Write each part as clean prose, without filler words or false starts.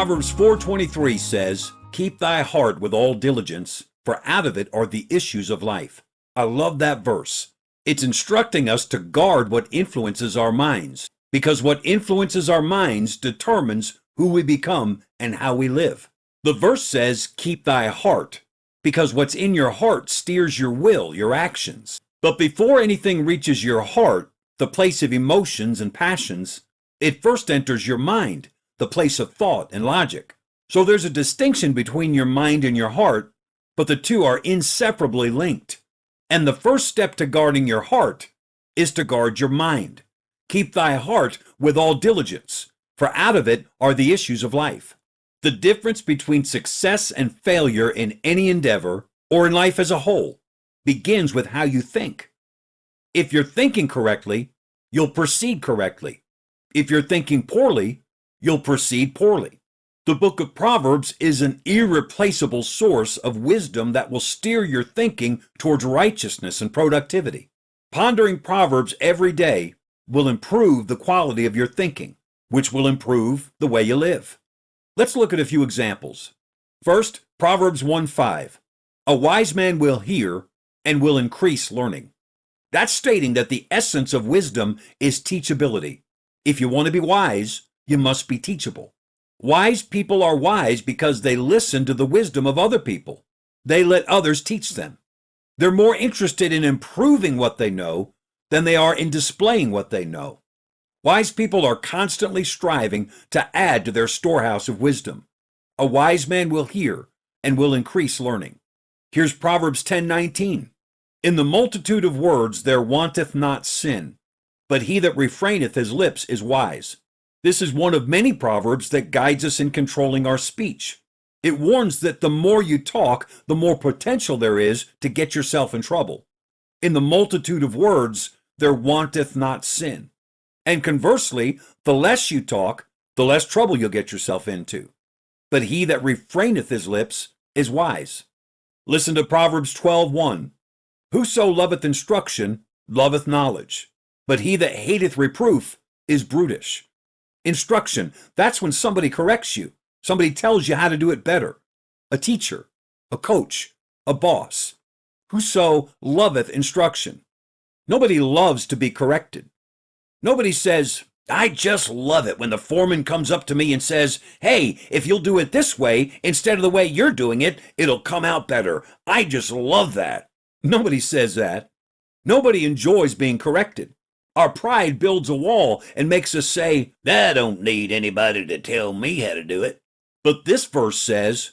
Proverbs 4:23 says, "Keep thy heart with all diligence, for out of it are the issues of life." I love that verse. It's instructing us to guard what influences our minds, because what influences our minds determines who we become and how we live. The verse says, "Keep thy heart," because what's in your heart steers your will, your actions. But before anything reaches your heart, the place of emotions and passions, it first enters your mind, the place of thought and logic. So there's a distinction between your mind and your heart, but the two are inseparably linked. And the first step to guarding your heart is to guard your mind. Keep thy heart with all diligence, for out of it are the issues of life. The difference between success and failure in any endeavor, or in life as a whole, begins with how you think. If you're thinking correctly, you'll proceed correctly. If you're thinking poorly, you'll proceed poorly. The book of Proverbs is an irreplaceable source of wisdom that will steer your thinking towards righteousness and productivity. Pondering Proverbs every day will improve the quality of your thinking, which will improve the way you live. Let's look at a few examples. First, Proverbs 1:5. A wise man will hear and will increase learning. That's stating that the essence of wisdom is teachability. If you want to be wise, you must be teachable. Wise people are wise because they listen to the wisdom of other people. They let others teach them. They're more interested in improving what they know than they are in displaying what they know. Wise people are constantly striving to add to their storehouse of wisdom. A wise man will hear and will increase learning. Here's Proverbs 10:19. In the multitude of words there wanteth not sin, but he that refraineth his lips is wise. This is one of many proverbs that guides us in controlling our speech. It warns that the more you talk, the more potential there is to get yourself in trouble. In the multitude of words there wanteth not sin. And conversely, the less you talk, the less trouble you'll get yourself into. But he that refraineth his lips is wise. Listen to Proverbs 12:1. Whoso loveth instruction loveth knowledge, but he that hateth reproof is brutish. Instruction, that's when somebody corrects you. Somebody tells you how to do it better. A teacher, a coach, a boss. Whoso loveth instruction. Nobody loves to be corrected. Nobody says, "I just love it when the foreman comes up to me and says, 'Hey, if you'll do it this way instead of the way you're doing it, it'll come out better. I just love that.'" Nobody says that. Nobody enjoys being corrected. Our pride builds a wall and makes us say, "I don't need anybody to tell me how to do it." But this verse says,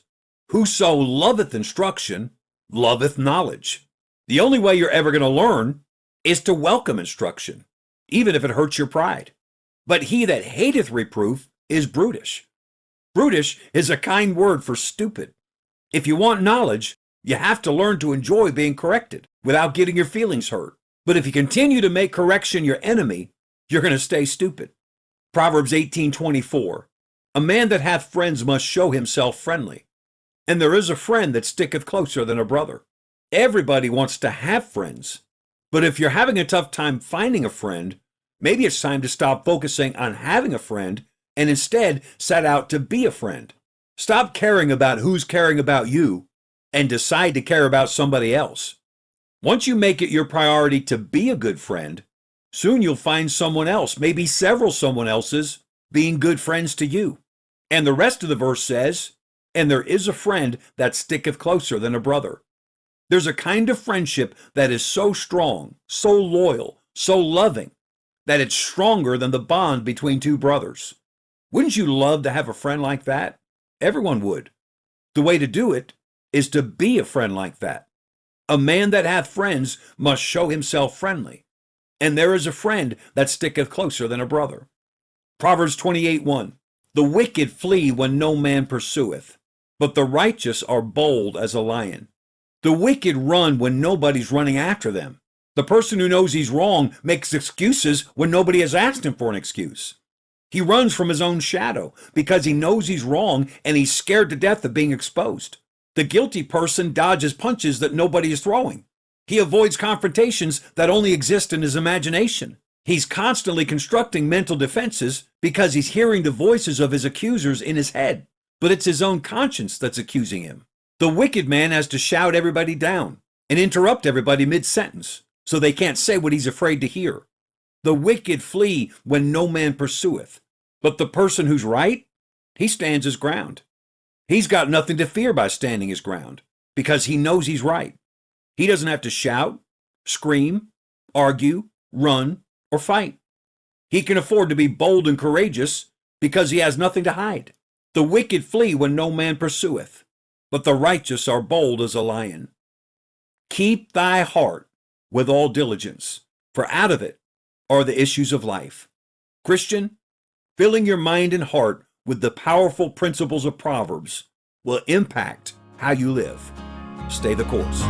"Whoso loveth instruction loveth knowledge." The only way you're ever going to learn is to welcome instruction, even if it hurts your pride. But he that hateth reproof is brutish. Brutish is a kind word for stupid. If you want knowledge, you have to learn to enjoy being corrected without getting your feelings hurt. But if you continue to make correction your enemy, you're going to stay stupid. Proverbs 18:24. A man that hath friends must show himself friendly, and there is a friend that sticketh closer than a brother. Everybody wants to have friends, but if you're having a tough time finding a friend, maybe it's time to stop focusing on having a friend and instead set out to be a friend. Stop caring about who's caring about you and decide to care about somebody else. Once you make it your priority to be a good friend, soon you'll find someone else, maybe several someone else's, being good friends to you. And the rest of the verse says, "And there is a friend that sticketh closer than a brother." There's a kind of friendship that is so strong, so loyal, so loving, that it's stronger than the bond between two brothers. Wouldn't you love to have a friend like that? Everyone would. The way to do it is to be a friend like that. A man that hath friends must show himself friendly, and there is a friend that sticketh closer than a brother. Proverbs 28:1. The wicked flee when no man pursueth, but the righteous are bold as a lion. The wicked run when nobody's running after them. The person who knows he's wrong makes excuses when nobody has asked him for an excuse. He runs from his own shadow because he knows he's wrong and he's scared to death of being exposed. The guilty person dodges punches that nobody is throwing. He avoids confrontations that only exist in his imagination. He's constantly constructing mental defenses because he's hearing the voices of his accusers in his head. but it's his own conscience that's accusing him. The wicked man has to shout everybody down and interrupt everybody mid-sentence so they can't say what he's afraid to hear. The wicked flee when no man pursueth, but the person who's right, he stands his ground. He's got nothing to fear by standing his ground because he knows he's right. He doesn't have to shout, scream, argue, run, or fight. He can afford to be bold and courageous because he has nothing to hide. The wicked flee when no man pursueth, but the righteous are bold as a lion. Keep thy heart with all diligence, for out of it are the issues of life. Christian, filling your mind and heart with the powerful principles of Proverbs will impact how you live. Stay the course.